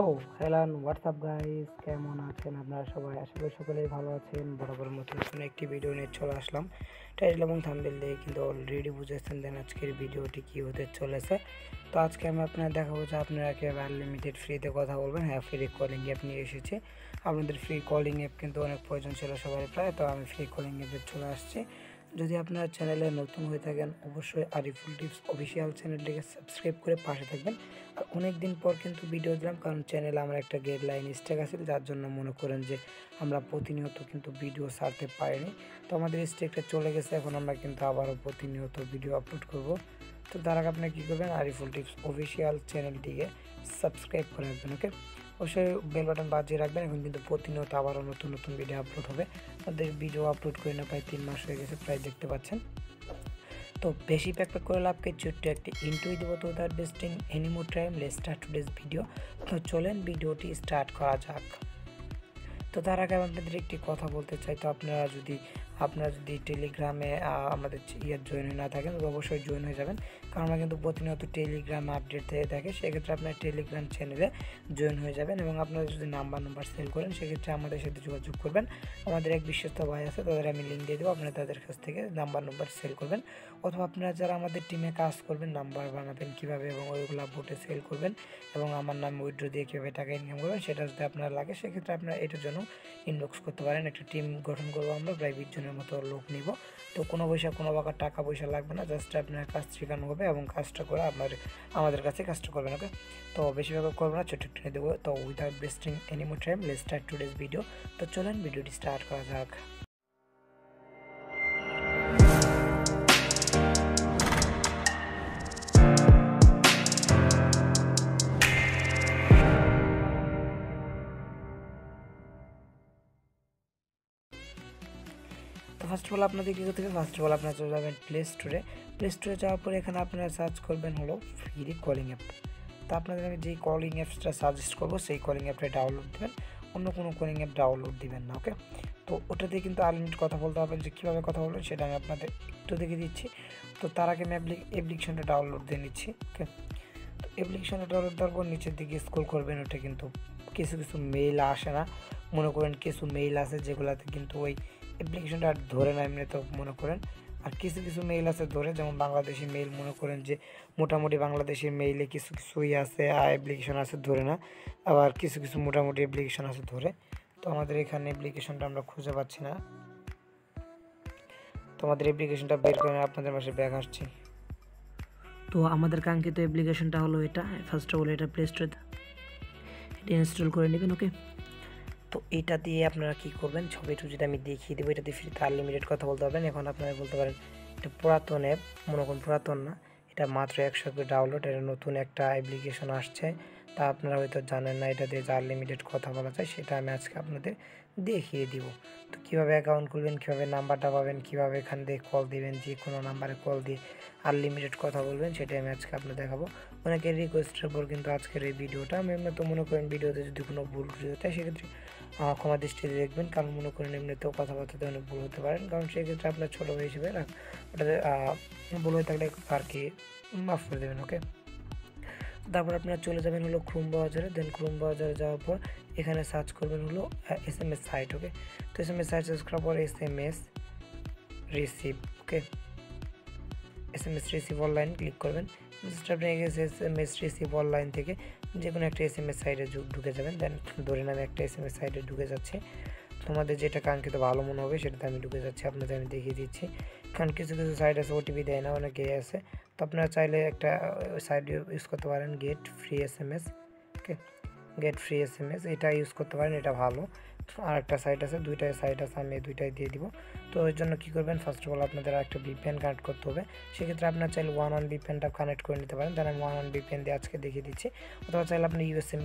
So hello WhatsApp guys, কেমন আছেন আপনারা সবাই? আশা করি সকলেই ভালো আছেন। বরাবর মতো নতুন একটি ভিডিও নিয়ে চলে আসলাম। টাইটেল এবং থাম্বনেল দিয়ে কিন্তু অলরেডি বুঝেছেন দেন আজকের ভিডিওটি কী হতে চলেছে। তো আজকে আমি আপনারা দেখাবো যে আপনারা কীভাবে আনলিমিটেড ফ্রিতে কথা বলবেন। হ্যাঁ, ফ্রি কলিং অ্যাপ নিয়ে এসেছি। আপনাদের ফ্রি কলিং অ্যাপ কিন্তু অনেক প্রয়োজন ছিল সবাই প্রায়, তো আমি ফ্রি কলিং অ্যাপে চলে আসছি। যদি আপনারা চ্যানেলে নতুন হয়ে থাকেন অবশ্যই আরিফুল টিপস অফিসিয়াল চ্যানেলটিকে সাবস্ক্রাইব করে পাশে থাকবেন। আর অনেক দিন পর কিন্তু ভিডিও দিলাম, কারণ চ্যানেলে আমার একটা গাইডলাইন স্ট্যাক আছে, যার জন্য মনে করেন যে আমরা প্রতিনিয়ত কিন্তু ভিডিও ছাড়তে পারিনি। তো আমাদের স্ট্যাকটা চলে গেছে, এখন আমরা কিন্তু আবারও প্রতিনিয়ত ভিডিও আপলোড করব। তো তার আগে আপনি কী করবেন, আরিফুল টিপস অফিসিয়াল চ্যানেলটিকে সাবস্ক্রাইব করে রাখবেন। ওকে, অবশ্যই বেল বাটন বাজিয়ে রাখবেন। এখন কিন্তু প্রতিনিয়ত আবারও নতুন নতুন ভিডিও আপলোড হবে। আমাদের ভিডিও আপলোড করে না প্রায় 3 মাস হয়ে গেছে, প্রায় দেখতে পাচ্ছেন। তো বেশি প্যাক করে লাভকে ছোট্ট একটি ইন্টুই দেবো। তো that wasting any more time let's start today's video. তো চলেন ভিডিওটি স্টার্ট করা যাক। তো তার আগে আপনাদের একটি কথা বলতে চাই। তো আপনারা যদি টেলিগ্রামে আমাদের জয়েন হয়ে না থাকেন তো অবশ্যই জয়েন হয়ে যাবেন, কারণ আমরা কিন্তু প্রতিনিয়ত টেলিগ্রামে আপডেট দিয়ে থাকে। সেক্ষেত্রে আপনার টেলিগ্রাম চ্যানেলে জয়েন হয়ে যাবেন এবং আপনারা যদি নাম্বার সেল করেন সেক্ষেত্রে আমাদের সাথে যোগাযোগ করবেন। আমাদের এক বিশ্বস্ত ভাই আছে, তাদের আমি লিঙ্ক দিয়ে দেবো, আপনারা তাদের কাছ থেকে নাম্বার সেল করবেন। অথবা আপনারা যারা আমাদের টিমে কাজ করবেন, নাম্বার বানাবেন কীভাবে এবং ওইগুলো বোটে সেল করবেন এবং আমার নাম উইথড্র দিয়ে কীভাবে টাকা ইনকাম করবেন সেটা যদি আপনার লাগে সেক্ষেত্রে আপনারা এটার জন্য ইনবক্স করতে পারেন। একটা টিম গঠন করবো, আমরা প্রায় 20 জনের মতো লোক নিব। তো কোনো প্রকার টাকা পয়সা লাগবে না, জাস্ট আপনার কাজ শেখানো হবে এবং কাজটা করে আমাদের কাছে কাজটা করবেন। ওকে, তো বেশিরভাগ করবো না, ছোটো একটু দেবো। তো without wasting any more time let's start today's video. তো চলেন ভিডিওটি স্টার্ট করা যাক। ফার্স্ট অফ অল আপনাদের কী করতে হবে, ফার্স্ট অফ অল আপনারা চলে যাবেন প্লে স্টোরে যাওয়ার পরে এখানে আপনারা সার্চ করবেন হলো ফ্রি কলিং অ্যাপ। তো আপনাদের আমি যেই কলিং অ্যাপসটা সাজেস্ট করবো সেই কলিং অ্যাপটা ডাউনলোড দেবেন, অন্য কোনো কলিং অ্যাপ ডাউনলোড দিবেন না। ওকে, তো ওটাতে কিন্তু আনলিমিটেড কথা বলতে পারবেন। যে কীভাবে কথা বলবেন সেটা আমি আপনাদের একটু দেখে দিচ্ছি। তো তার আগে আমি অ্যাপ্লিকেশনটা ডাউনলোড দিয়ে নিচ্ছি। ওকে, তো অ্যাপ্লিকেশনটা ডাউনলোড দেওয়ার পর নিচের দিকে স্ক্রল করবেন। ওটা কিন্তু কিছু মেইল আসে না, মনে করেন কিছু মেইল আছে যেগুলোতে কিন্তু ওই অ্যাপ্লিকেশনটা ধরে না, এমনি তো মনে করেন। আর কিছু মেইল আছে ধরে, যেমন বাংলাদেশি মেইল, মনে করেন যে মোটামুটি বাংলাদেশি মেইলে কিছুই আছে আর অ্যাপ্লিকেশন আছে ধরে না, আবার কিছু মোটামুটি অ্যাপ্লিকেশন আছে ধরে। তো আমাদের এখানে অ্যাপ্লিকেশনটা আমরা খুঁজে পাচ্ছি না, তো আমাদের অ্যাপ্লিকেশনটা বের করে আপনাদের পাশে ব্যাক আসছি। তো আমাদের কাঙ্ক্ষিত অ্যাপ্লিকেশনটা হলো এটা। ফার্স্ট অফ অল এটা প্লে স্টোরে এটা ইনস্টল করে নেবেন। ওকে, তো এটা দিয়ে আপনারা কী করবেন, ছবিটা যদি আমি দেখিয়ে দেবো, এটা দিয়ে ফ্রিতে আনলিমিটেড কথা বলতে পারবেন। এখন আপনারা বলতে পারেন এটা পুরাতন অ্যাপ, মনে করুন পুরাতন না, এটা মাত্র 100 ডাউনলোড, এটা নতুন একটা অ্যাপ্লিকেশন আসছে। তা আপনারা হয়তো জানেন না এটা দিয়ে যে আনলিমিটেড কথা বলা যায়, সেটা আমি আজকে আপনাদের দেখিয়ে দিব। তো কীভাবে অ্যাকাউন্ট খুলবেন, কীভাবে নাম্বারটা পাবেন, কীভাবে এখান থেকে কল দিবেন, যে কোনো নাম্বারে কল দিয়ে আনলিমিটেড কথা বলবেন, সেটাই আমি আজকে আপনাদের দেখাবো। অনেকের রিকোয়েস্টের পর কিন্তু আজকের এই ভিডিওটা আমি তো মনে করেন ভিডিওতে যদি কোনো ভুল হয় সেক্ষেত্রে ক্ষমা দৃষ্টিতে দেখবেন, কারণ মনে করেন এমনিতেও কথাবার্তাতে অনেক ভুল হতে পারেন, কারণ সেক্ষেত্রে আপনার ছোটো ভাই হিসেবে ওটাতে ভুল হয়ে থাকলে আর কি মাফ করে দেবেন। ওকে, তারপর আপনারা চলে যাবেন হলো ক্রোম ব্রাউজারে। দেন ক্রোম ব্রাউজারে যাওয়ার পর এখানে সার্চ করবেন হলো SMS সাইট। ওকে, তো SMS সাইট সার্চ করার পর SMS রিসিভ। ওকে, SMS রিসিভ অনলাইন ক্লিক করবেন। জাস্ট আপনি SMS রিসিভ অনলাইন থেকে যে কোনো একটা SMS সাইটে ঢুকে যাবেন। দেন ধরে আমি একটা SMS সাইটে ঢুকে যাচ্ছি। তোমাদের যেটা কাঙ্ক্ষিত ভালো মনে হবে সেটাতে আমি ঢুকে যাচ্ছি, আপনাদের আমি দেখিয়ে দিচ্ছি। কারণ কিছু সাইট আছে OTP দেয় না, অনেকে আছে। তো আপনারা চাইলে একটা সাইট ইউজ করতে পারেন, গেট ফ্রি SMS। ওকে, গেট ফ্রি SMS এটা ইউজ করতে পারেন, এটা ভালো। আর একটা সাইট আছে, দুইটাই সাইট আছে, আমি দুইটাই দিয়ে দিব। তো ওই জন্য কী করবেন, ফার্স্ট অফ অল আপনাদের একটা VPN কানেক্ট করতে হবে। সেক্ষেত্রে আপনার চাইলে 1 VPNটা কানেক্ট করে নিতে পারেন, তাহলে আমি 1 VPN দিয়ে আজকে দেখিয়ে দিচ্ছি। অথবা চাইলে আপনি USA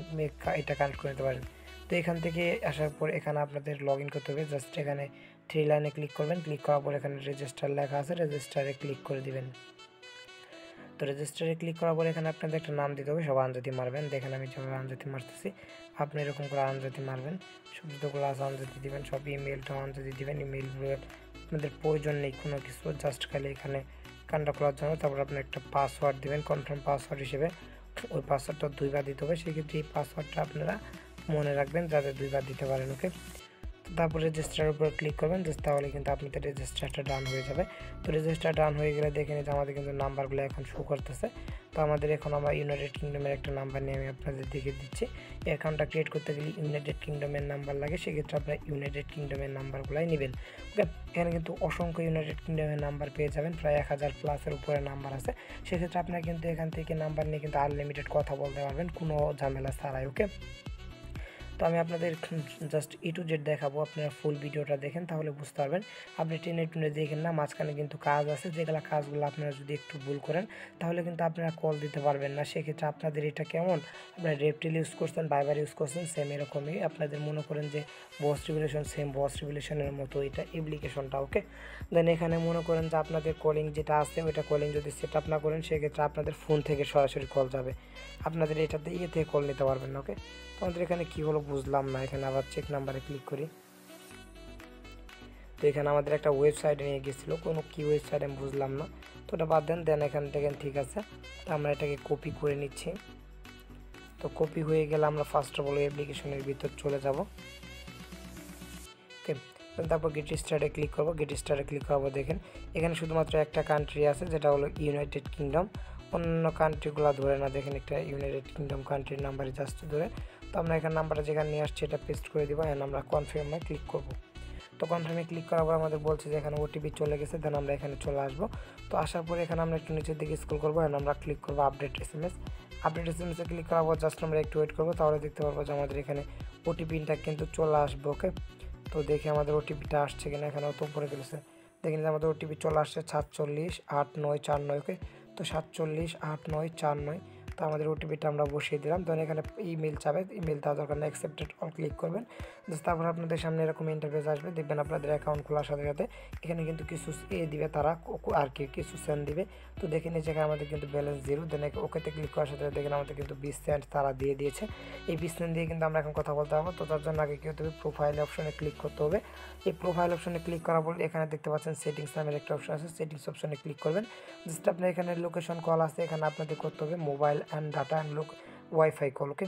এটা কানেক্ট করে নিতে পারেন। তো এখান থেকে আসার পর এখানে আপনাদের লগ ইন করতে হবে। জাস্ট এখানে 3 লাইনে ক্লিক করবেন, ক্লিক করার পর এখানে রেজিস্টার লেখা আছে, রেজিস্টারে ক্লিক করে দিবেন। তো রেজিস্টারে ক্লিক করার পর এখানে আপনাদের একটা নাম দিতে হবে, সব আনজাতি মারবেন। দেখেন আমি যেভাবে আনজাতি মারতেছি, আপনি এরকম করে আনজাতি মারবেন, শব্দগুলো আছে আনজাতি দিবেন, সব ইমেলটাও আনজাতি দিবেন। ইমেলগুলো আপনাদের প্রয়োজন নেই কোনো কিছু, জাস্ট খালি এখানে কানটা খোলার জন্য। তারপর আপনি একটা পাসওয়ার্ড দিবেন, কনফার্ম পাসওয়ার্ড হিসেবে ওই পাসওয়ার্ডটা 2বার দিতে হবে। সেক্ষেত্রে এই পাসওয়ার্ডটা আপনারা মনে রাখবেন যাতে 2বার দিতে পারেন। ওকে, তারপর রেজিস্টারের উপর ক্লিক করবেন, তাহলে কিন্তু আপনাদের রেজিস্টারটা ডান হয়ে যাবে। তো রেজিস্টার ডান হয়ে গেলে দেখে নিতে আমাদের কিন্তু নাম্বারগুলো এখন শো করতেছে। তো আমাদের এখন আমরা ইউনাইটেড কিংডমের একটা নাম্বার নিয়ে আমি আপনাদের দেখিয়ে দিচ্ছি। এই অ্যাকাউন্টটা ক্রিয়েট করতে গেলে ইউনাইটেড কিংডমের নাম্বার লাগে, সেক্ষেত্রে আপনারা ইউনাইটেড কিংডমের নাম্বারগুলাই নেবেন। ওকে, এখানে কিন্তু অসংখ্য ইউনাইটেড কিংডমের নাম্বার পেয়ে যাবেন, প্রায় 1000+ উপরে নাম্বার আছে। সেক্ষেত্রে আপনারা কিন্তু এখান থেকে নাম্বার নিয়ে কিন্তু আনলিমিটেড কথা বলতে পারবেন কোনো ঝামেলা ছাড়াই। ওকে, তো আমি আপনাদের জাস্ট A to Z দেখাবো, আপনারা ফুল ভিডিওটা দেখেন তাহলে বুঝতে পারবেন। আপনি টেনে টুনে দেখেন না, মাঝখানে কিন্তু কাজ আছে, যেগুলো কাজগুলো আপনারা যদি একটু ভুল করেন তাহলে কিন্তু আপনারা কল দিতে পারবেন না। সেক্ষেত্রে আপনাদের এটা কেমন, আপনারা রেপটেল ইউজ করছেন, ভাইবার ইউজ করছেন, সেম এরকমই আপনাদের মনে করেন যে বস রিভলিউশন, সেম বস রিভলিউশনের মতো এটা অ্যাপ্লিকেশনটা। ওকে, দেন এখানে মনে করেন যে আপনাদের কলিং যেটা আছে ওইটা কলিং যদি সেট আপ না করেন সেক্ষেত্রে আপনাদের ফোন থেকে সরাসরি কল যাবে, আপনাদের এটাতে থেকে কল নিতে পারবেন না। ওকে, আমাদের এখানে কি হলো বুঝলাম না, এখানে আবার চেক নাম্বারে ক্লিক করি। তো এখানে আমাদের একটা ওয়েবসাইটে নিয়ে গেছিলো, কোনো কি ওয়েবসাইট আমি বুঝলাম না, তো ওটা বাদ দেন। দেন এখান থেকে ঠিক আছে, তো আমরা এটাকে কপি করে নিচ্ছি। তো কপি হয়ে গেলে আমরা ফার্স্ট অফ অল অ্যাপ্লিকেশনের ভিতর চলে যাব। ওকে, তারপর গেট স্টার্টে ক্লিক করবো। গেট স্টার্টে ক্লিক করবো, দেখেন এখানে শুধুমাত্র একটা কান্ট্রি আছে যেটা হলো ইউনাইটেড কিংডম, অন্য কান্ট্রিগুলো ধরে না, দেখেন একটা ইউনাইটেড কিংডম কান্ট্রির নাম্বারে জাস্ট ধরে। তো আমরা এখানে নাম্বারটা যেখানে নিয়ে আসছি এটা পেস্ট করে দিব, অ্যান্ড আমরা কনফার্মে ক্লিক করব। তো কনফার্মে ক্লিক করার পর আমাদের বলছে যে এখানে ওটিপি চলে গেছে, দেন আমরা এখানে চলে আসবো। তো আসার পরে এখানে আমরা একটু নিচের দিকে স্ক্রল করবো, অ্যান্ড আমরা ক্লিক করবো আপডেট SMS। আপডেট SMS-এ ক্লিক করার পর জাস্ট আমরা একটু ওয়েট করবো, তাহলে দেখতে পারবো যে আমাদের এখানে ওটিপিটা কিন্তু চলে আসবে। ওকে, তো দেখি আমাদের ওটিপিটা আসছে কিনা, এখানে অত উপরে গেছে, দেখেন যে আমাদের ওটিপি চলে আসছে 478949। ওকে, তো 478949, তো আমাদের ওটিপিটা আমরা বসিয়ে দিলাম। তখন এখানে ইমেল চাবে, ইমেল দেওয়ার দরকার নেই, অ্যাকসেপ্টেড অল ক্লিক করবেন। তারপর আপনাদের সামনে এরকম ইন্টারফেস আসবে, দেখবেন আপনাদের অ্যাকাউন্ট খোলার সাথে সাথে এখানে কিন্তু কিছু দিবে তারা, আর কি কিছু সেন্ট দিবে। তো দেখেন এই জায়গায় আমাদের কিন্তু ব্যালেন্স 0, দেন ওকেতে ক্লিক করার সাথে দেখেন আমাদের কিন্তু 20 সেন্ট তারা দিয়ে দিয়েছে। এই 20 সেন্ট দিয়ে কিন্তু আমরা এখন কথা বলতে পারবো। তো তার জন্য আগে কী হতে হবে, প্রোফাইল অপশনে ক্লিক করতে হবে। এই প্রোফাইল অপশনে ক্লিক করার পর এখানে দেখতে পাচ্ছেন সেটিংস নামের একটা অপশন আছে, সেটিংস অপশনে ক্লিক করবেন। জাস্ট আপনার এখানে লোকেশন কল আছে, এখানে আপনাদের করতে হবে mobile and data and wifi call. Okay,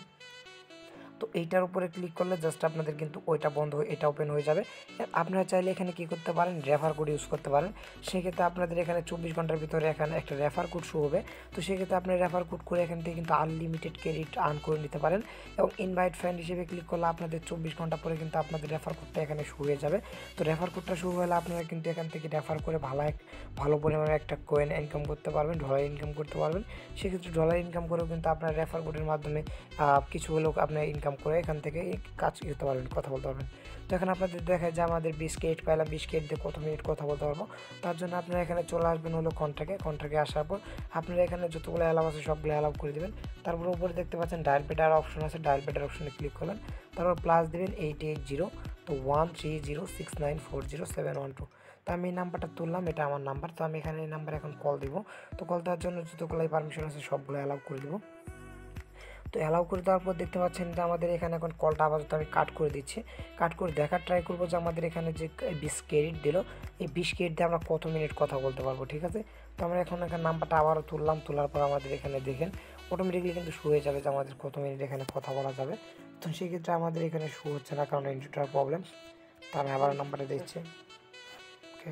তো এইটার উপরে ক্লিক করলে জাস্ট আপনাদের কিন্তু ওইটা বন্ধ হয়ে এটা ওপেন হয়ে যাবে। আপনারা চাইলে এখানে কি করতে পারেন, রেফার কোড ইউজ করতে পারেন। সেক্ষেত্রে আপনাদের এখানে 24 ঘন্টার ভিতরে এখানে একটা রেফার কোড শো হবে। তো সেক্ষেত্রে আপনি রেফার কোড করে এখান থেকে কিন্তু আনলিমিটেড ক্রেডিট আর্ন করে নিতে পারেন। এবং ইনভাইট ফ্রেন্ড হিসেবে ক্লিক করলে আপনাদের 24 ঘন্টা পরে কিন্তু আপনাদের রেফার কোডটা এখানে শো হয়ে যাবে। তো রেফার কোডটা শো হলে আপনারা কিন্তু এখান থেকে রেফার করে ভালো পরিমাণে একটা কয়েন ইনকাম করতে পারবেন, ডলার ইনকাম করতে পারবেন। সেক্ষেত্রে ডলার ইনকাম করেও কিন্তু আপনার রেফার কোডের মাধ্যমে কিছু হলেও আপনার ইনকাম করে এখান থেকে কাজ করতে পারবেন, কথা বলতে পারবেন। তো এখানে আপনাদের দেখায় যে আমাদের 20 ক্রেডিট পাইলাম, 20 ক্রেডিট দিয়ে কত মিনিট কথা বলতে পারবো। তার জন্য আপনারা এখানে চলে আসবেন হলো কন্ট্রাক্টে আসার পর আপনারা এখানে যতগুলো অ্যালাউ আছে সবগুলো অ্যালাউ করে দেবেন। তারপর উপরে দেখতে পাচ্ছেন ডায়াল পেডার অপশন আছে, ডায়াল পেডার অপশনে ক্লিক করবেন, তারপর প্লাস দেবেন 880, তো 1306940712। তো আমি এই নাম্বারটা তুললাম, এটা আমার নাম্বার। তো আমি এখানে এই নাম্বারে এখন কল দিব। তো কল দেওয়ার জন্য যতগুলোই পারমিশন আছে সবগুলো অ্যালাউ করে দেবো। তো অ্যালাউ করে দেওয়ার পর দেখতে পাচ্ছেন যে আমাদের এখানে এখন কলটা আপাতত আমি কাট করে দিচ্ছি। কাট করে দেখার ট্রাই করবো যে আমাদের এখানে যে 20 ক্রেডিট দিল, এই 20 ক্রেডিট দিয়ে আমরা কত মিনিট কথা বলতে পারবো। ঠিক আছে, তো আমরা এখন এখানে নাম্বারটা আবারও তুললাম, তোলার পর আমাদের এখানে দেখেন অটোমেটিকলি কিন্তু শো হয়ে যাবে যে আমাদের কত মিনিট এখানে কথা বলা যাবে। তো সেক্ষেত্রে আমাদের এখানে শো হচ্ছে না, কারণ ইন্টারনেট প্রবলেম। তো আমি আবার নাম্বারটা দিচ্ছি। ওকে,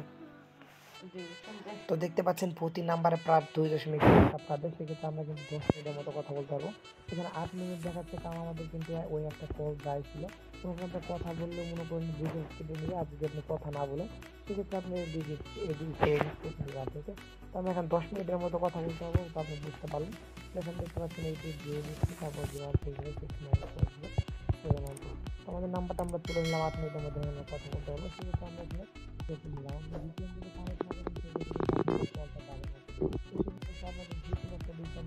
তো দেখতে পাচ্ছেন প্রতি নাম্বারে প্রায় 2.2 পাবে। সেক্ষেত্রে আমরা কিন্তু 10 মিনিটের মতো কথা বলতে পারবো। এখানে 8 মিনিট দেখাচ্ছে, কারণ আমাদের কিন্তু ওই একটা কল যায় ছিল। কোনো একটা কথা বললে মনে করেন ডিজিট কেটে নিবে, আর যদি আপনি কথা না বলেন সেক্ষেত্রে আপনি ডিজিট কেটে আছে। ওকে, তো আমি এখন 10 মিনিটের মতো কথা বলতে পারবো, তো আপনি বুঝতে পারলেন। এখন দেখতে পাচ্ছেন এই যে তারপর আমাদের নাম্বারটা আমরা তুলে নিলাম, 8 মিনিটের মধ্যে আমরা কথা বলতে পারবো। সেক্ষেত্রে আমরা এখানে দেখে নিলাম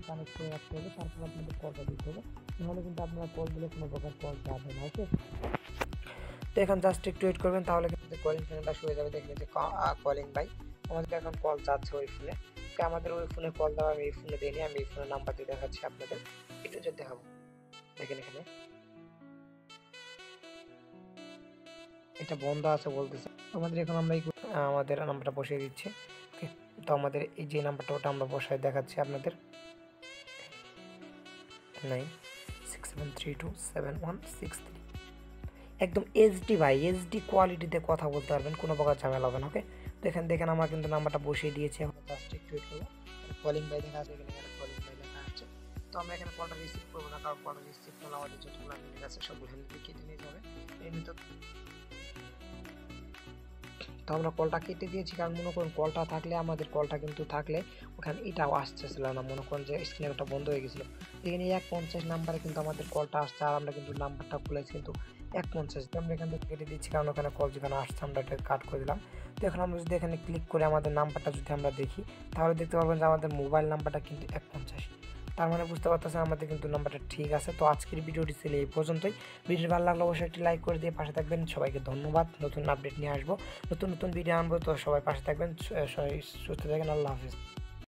কানেক্ট করে রাখতে হবে, তারপর আপনাদের কলটা দিতে হবে, নাহলে কিন্তু আপনারা কল দিলে কোনো প্রকার কল যাবে না। ওকে, তো এখন জাস্ট একটু ওয়েট করবেন, তাহলে কিন্তু কলিং ফোনটা শুয়ে যাবে। দেখবেন যে কলিং বাই আমাদের এখন কল যাচ্ছে ওই ফোনে। তো আমাদের ওই ফোনে কল দেওয়া আমি এই ফোনে দিইনি, আমি এই ফোনের নাম্বার দিয়ে দেখাচ্ছি আপনাদের, একটু যদি দেখাবো। দেখেন এখানে এটা বন্ধ আছে বলতেছে। আমাদের এখন আমরা আমাদের নাম্বারটা বসিয়ে দিচ্ছি। ওকে, তো আমাদের এই যে নাম্বারটা ওটা আমরা বসায় দেখাচ্ছি আপনাদের। 967327163 একদম এইচডি ভাই, এইচডি কোয়ালিটিতে কথা বলতে পারবেন, কোনো প্রকার ঝামেলা হবে না। ওকে, তো এখানে দেখেন আমরা কিন্তু নাম্বারটা বসিয়ে দিয়েছি। এখন জাস্ট একটু ওয়েট করবো। কলিং বাই দেখা আছে, এখানে কলিং বাই লেখা আছে। তো আমরা এখানে কলটা রিসিভ করবো না, কারণ কলটা রিসিভ করলে আমাদের যতগুলো মিনিট আছে সবগুলো কেটে নিয়ে যাবে। তো আমরা কলটা কেটে দিয়েছি, কারণ মনে করুন কলটা থাকলে আমাদের কলটা কিন্তু থাকলে ওখানে এটাও আসতেছিল না, মনে করেন যে স্ক্রিনে ওটা বন্ধ হয়ে গেছিলো। এখানে 150 নাম্বারে কিন্তু আমাদের কলটা আসছে, আর আমরা কিন্তু নাম্বারটা খুলেছি কিন্তু 150। আমরা এখান থেকে কেটে দিচ্ছি, কারণ ওখানে কল যেখানে আসছে আমরা এটা কাট করে দিলাম। তো এখন আমরা যদি এখানে ক্লিক করে আমাদের নাম্বারটা যদি আমরা দেখি, তাহলে দেখতে পারবেন যে আমাদের মোবাইল নাম্বারটা কিন্তু 150। তার মানে বুঝতে পারতেছেন আমাদের কিন্তু নাম্বারটা ঠিক আছে। তো আজকের ভিডিওটি ছিল এই পর্যন্তই। ভিডিও ভালো লাগলে অবশ্যই একটি লাইক করে দিয়ে পাশে থাকবেন। সবাইকে ধন্যবাদ। নতুন আপডেট নিয়ে আসবো, নতুন নতুন ভিডিও আনবো। তো সবাই পাশে থাকবেন, সবাই সুস্থ থাকেন। আল্লাহ হাফিজ।